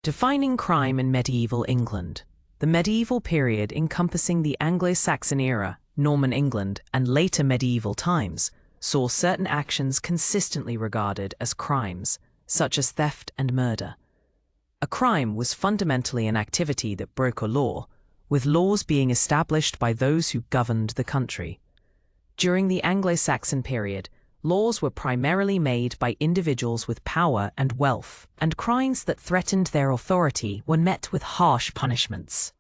Defining crime in medieval England. The medieval period encompassing the Anglo-Saxon era, Norman England, and later medieval times saw certain actions consistently regarded as crimes, such as theft and murder. A crime was fundamentally an activity that broke a law, with laws being established by those who governed the country. During the Anglo-Saxon period, laws were primarily made by individuals with power and wealth, and crimes that threatened their authority were met with harsh punishments.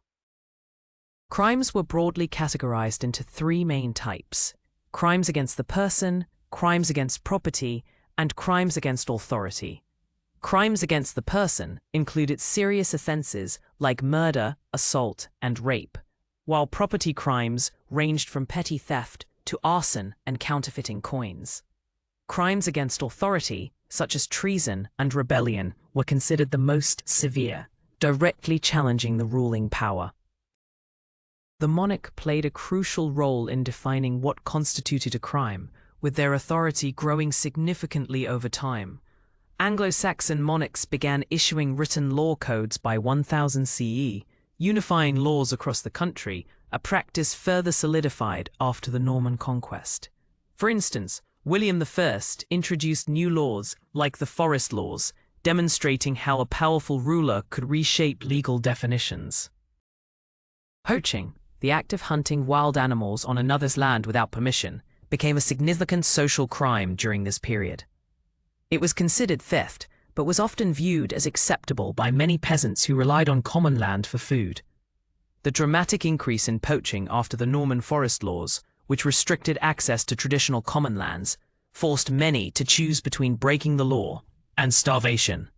Crimes were broadly categorized into three main types: crimes against the person, crimes against property, and crimes against authority. Crimes against the person included serious offenses like murder, assault, and rape, while property crimes ranged from petty theft to arson and counterfeiting coins. Crimes against authority, such as treason and rebellion, were considered the most severe, directly challenging the ruling power. The monarch played a crucial role in defining what constituted a crime, with their authority growing significantly over time. Anglo-Saxon monarchs began issuing written law codes by 1000 CE, unifying laws across the country, a practice further solidified after the Norman Conquest. For instance, William I introduced new laws like the Forest Laws, demonstrating how a powerful ruler could reshape legal definitions. Poaching, the act of hunting wild animals on another's land without permission, became a significant social crime during this period. It was considered theft, but was often viewed as acceptable by many peasants who relied on common land for food. The dramatic increase in poaching after the Norman Forest Laws, which restricted access to traditional common lands, forced many to choose between breaking the law and starvation.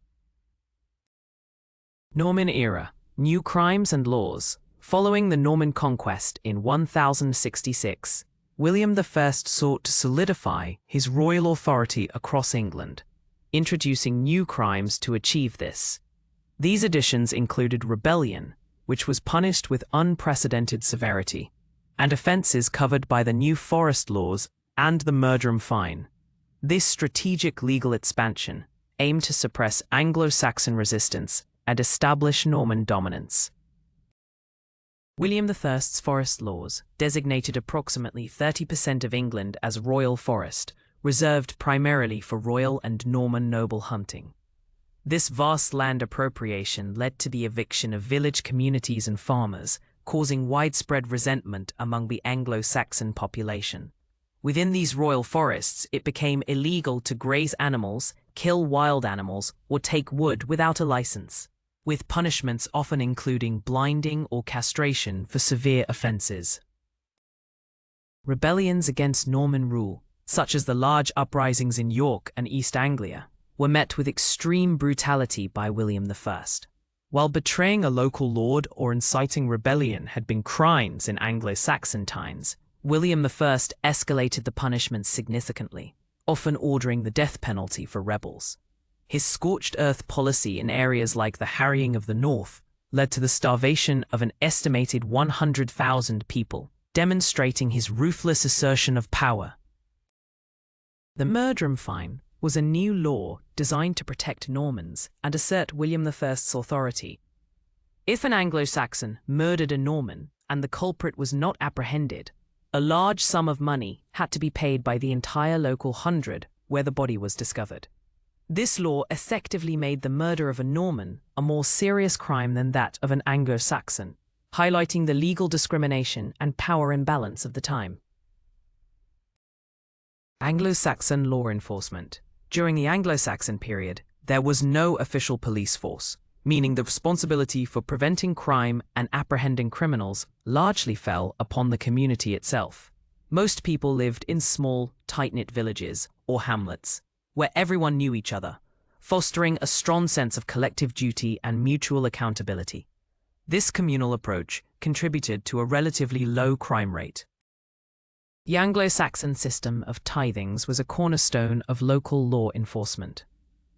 Norman era, new crimes and laws. Following the Norman Conquest in 1066, William I sought to solidify his royal authority across England, introducing new crimes to achieve this. These additions included rebellion, which was punished with unprecedented severity, and offences covered by the new Forest Laws and the murdrum fine. This strategic legal expansion aimed to suppress Anglo-Saxon resistance and establish Norman dominance. William I's Forest Laws designated approximately 30% of England as royal forest, reserved primarily for royal and Norman noble hunting. This vast land appropriation led to the eviction of village communities and farmers, causing widespread resentment among the Anglo-Saxon population. Within these royal forests, it became illegal to graze animals, kill wild animals, or take wood without a license, with punishments often including blinding or castration for severe offences. Rebellions against Norman rule, such as the large uprisings in York and East Anglia, were met with extreme brutality by William I. While betraying a local lord or inciting rebellion had been crimes in Anglo-Saxon times, William I escalated the punishments significantly, often ordering the death penalty for rebels. His scorched earth policy in areas like the Harrying of the North led to the starvation of an estimated 100,000 people, demonstrating his ruthless assertion of power. The murdrum fine was a new law designed to protect Normans and assert William I's authority. If an Anglo-Saxon murdered a Norman and the culprit was not apprehended, a large sum of money had to be paid by the entire local hundred where the body was discovered. This law effectively made the murder of a Norman a more serious crime than that of an Anglo-Saxon, highlighting the legal discrimination and power imbalance of the time. Anglo-Saxon law enforcement. During the Anglo-Saxon period, there was no official police force, meaning the responsibility for preventing crime and apprehending criminals largely fell upon the community itself. Most people lived in small, tight-knit villages or hamlets, where everyone knew each other, fostering a strong sense of collective duty and mutual accountability. This communal approach contributed to a relatively low crime rate. The Anglo-Saxon system of tithings was a cornerstone of local law enforcement.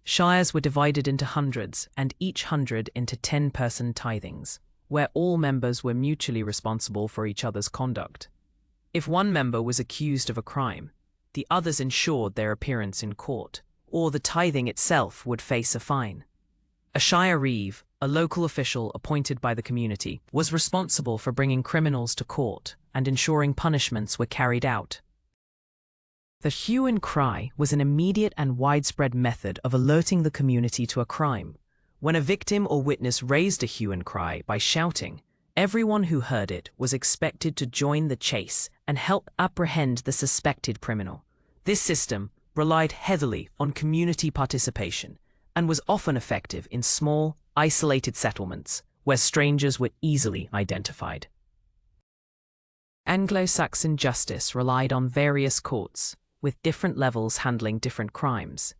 Shires were divided into hundreds, and each hundred into 10-person tithings, where all members were mutually responsible for each other's conduct. If one member was accused of a crime, the others ensured their appearance in court, or the tithing itself would face a fine. A shire reeve, a local official appointed by the community, was responsible for bringing criminals to court and ensuring punishments were carried out. The hue and cry was an immediate and widespread method of alerting the community to a crime. When a victim or witness raised a hue and cry by shouting, everyone who heard it was expected to join the chase and help apprehend the suspected criminal. This system relied heavily on community participation and was often effective in small, isolated settlements where strangers were easily identified. Anglo-Saxon justice relied on various courts, with different levels handling different crimes.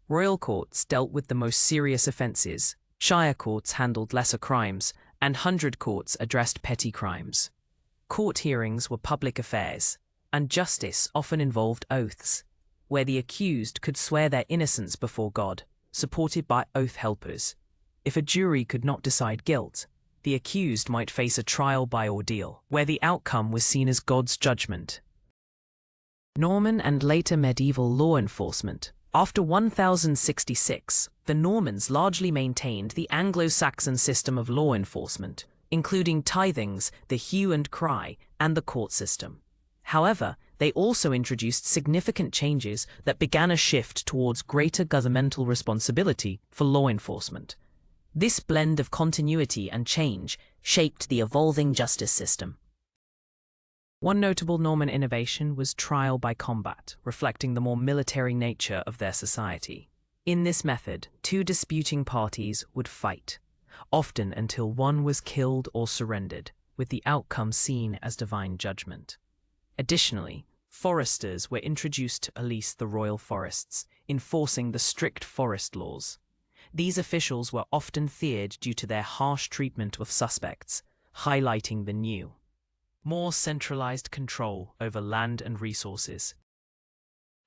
Royal courts dealt with the most serious offences, shire courts handled lesser crimes, and hundred courts addressed petty crimes. Court hearings were public affairs, and justice often involved oaths, where the accused could swear their innocence before God, supported by oath helpers. If a jury could not decide guilt, the accused might face a trial by ordeal, where the outcome was seen as God's judgment. Norman and later medieval law enforcement. After 1066, the Normans largely maintained the Anglo-Saxon system of law enforcement, including tithings, the hue and cry, and the court system. However, they also introduced significant changes that began a shift towards greater governmental responsibility for law enforcement. This blend of continuity and change shaped the evolving justice system. One notable Norman innovation was trial by combat, reflecting the more military nature of their society. In this method, two disputing parties would fight, often until one was killed or surrendered, with the outcome seen as divine judgment. Additionally, foresters were introduced to police the royal forests, enforcing the strict forest laws. These officials were often feared due to their harsh treatment of suspects, highlighting the new, more centralized control over land and resources.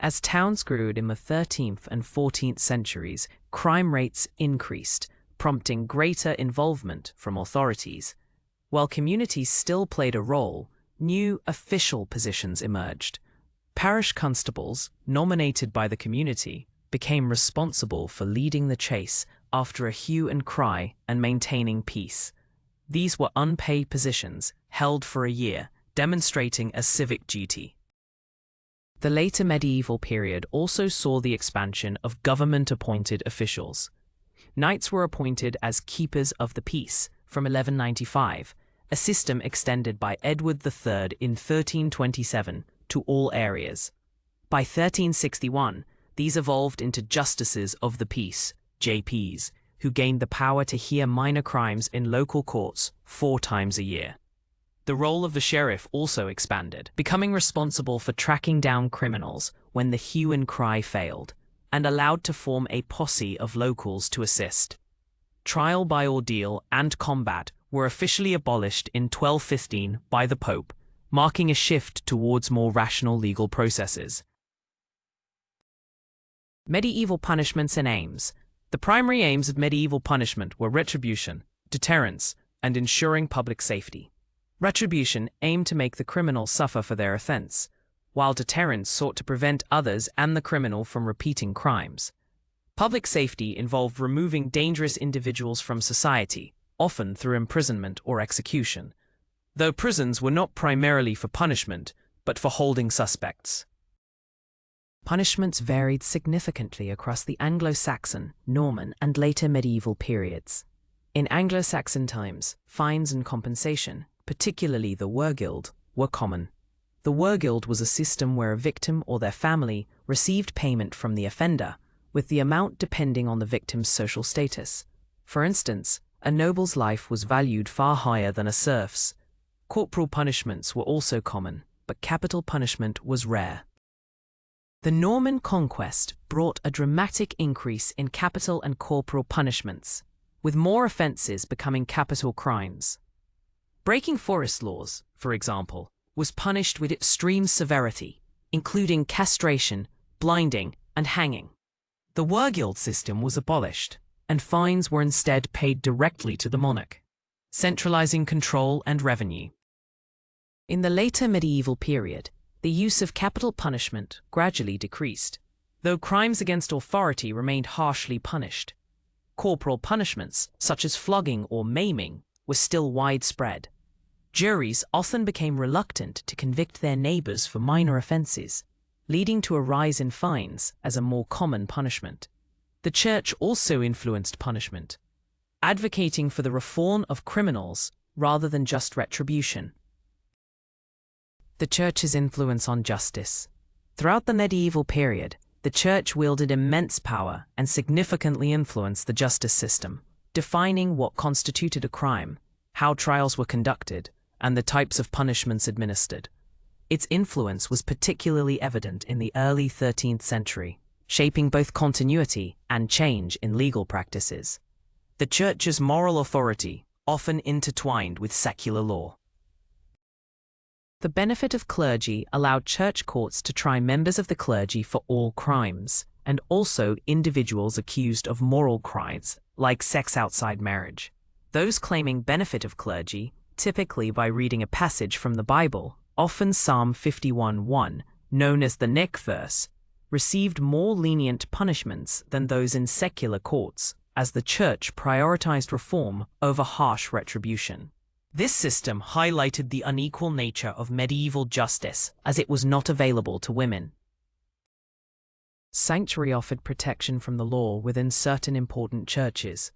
As towns grew in the 13th and 14th centuries, crime rates increased, prompting greater involvement from authorities. While communities still played a role, new official positions emerged. Parish constables, nominated by the community, became responsible for leading the chase after a hue and cry and maintaining peace. These were unpaid positions, held for a year, demonstrating a civic duty. The later medieval period also saw the expansion of government-appointed officials. Knights were appointed as keepers of the peace from 1195, a system extended by Edward III in 1327 to all areas. By 1361, these evolved into justices of the peace, JPs, who gained the power to hear minor crimes in local courts 4 times a year. The role of the sheriff also expanded, becoming responsible for tracking down criminals when the hue and cry failed, and allowed to form a posse of locals to assist. Trial by ordeal and combat were officially abolished in 1215 by the Pope, marking a shift towards more rational legal processes. Medieval punishments and aims. The primary aims of medieval punishment were retribution, deterrence, and ensuring public safety. Retribution aimed to make the criminal suffer for their offense, while deterrence sought to prevent others and the criminal from repeating crimes. Public safety involved removing dangerous individuals from society, often through imprisonment or execution, though prisons were not primarily for punishment, but for holding suspects. Punishments varied significantly across the Anglo-Saxon, Norman, and later medieval periods. In Anglo-Saxon times, fines and compensation, particularly the wergild, were common. The wergild was a system where a victim or their family received payment from the offender, with the amount depending on the victim's social status. For instance, a noble's life was valued far higher than a serf's. Corporal punishments were also common, but capital punishment was rare. The Norman Conquest brought a dramatic increase in capital and corporal punishments, with more offences becoming capital crimes. Breaking forest laws, for example, was punished with extreme severity, including castration, blinding, and hanging. The wergild system was abolished, and fines were instead paid directly to the monarch, centralizing control and revenue. In the later medieval period, the use of capital punishment gradually decreased, though crimes against authority remained harshly punished. Corporal punishments, such as flogging or maiming, were still widespread. Juries often became reluctant to convict their neighbors for minor offenses, leading to a rise in fines as a more common punishment. The church also influenced punishment, advocating for the reform of criminals rather than just retribution. The church's influence on justice. Throughout the medieval period, the church wielded immense power and significantly influenced the justice system, defining what constituted a crime, how trials were conducted, and the types of punishments administered. Its influence was particularly evident in the early 13th century, shaping both continuity and change in legal practices. The church's moral authority often intertwined with secular law. The benefit of clergy allowed church courts to try members of the clergy for all crimes, and also individuals accused of moral crimes, like sex outside marriage. Those claiming benefit of clergy, typically by reading a passage from the Bible, often Psalm 51:1, known as the neck verse, received more lenient punishments than those in secular courts, as the church prioritized reform over harsh retribution. This system highlighted the unequal nature of medieval justice, as it was not available to women. Sanctuary offered protection from the law within certain important churches.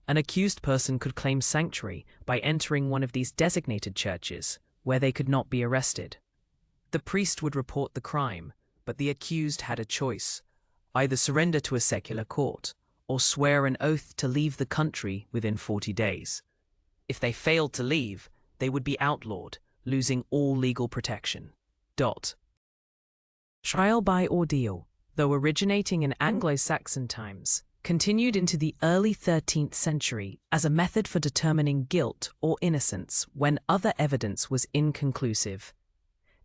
An accused person could claim sanctuary by entering one of these designated churches, where they could not be arrested. The priest would report the crime, but the accused had a choice: either surrender to a secular court, or swear an oath to leave the country within 40 days. If they failed to leave, they would be outlawed, losing all legal protection. Trial by ordeal, though originating in Anglo-Saxon times, continued into the early 13th century as a method for determining guilt or innocence when other evidence was inconclusive.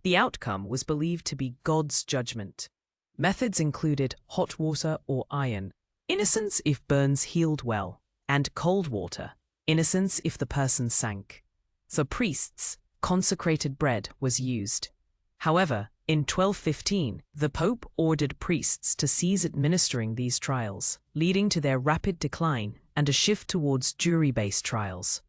The outcome was believed to be God's judgment. Methods included hot water or iron, innocence if burns healed well, and cold water, innocence if the person sank. For priests, consecrated bread was used. However, in 1215, the Pope ordered priests to cease administering these trials, leading to their rapid decline and a shift towards jury-based trials.